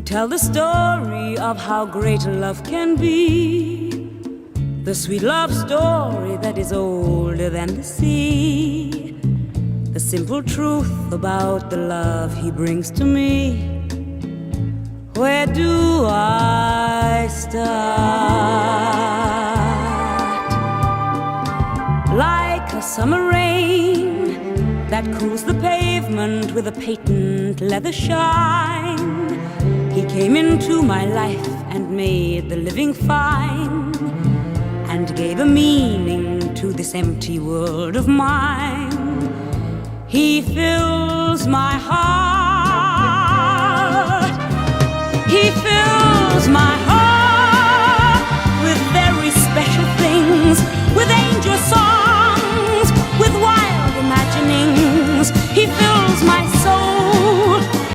tell the story of how great love can be, the sweet love story that is older than the sea, the simple truth about the love he brings to me. Where do I start? Like a summer rain that cools the pavement with a patent leather shine, he came into my life and made the living fine, and gave a meaning to this empty world of mine. He fills my heart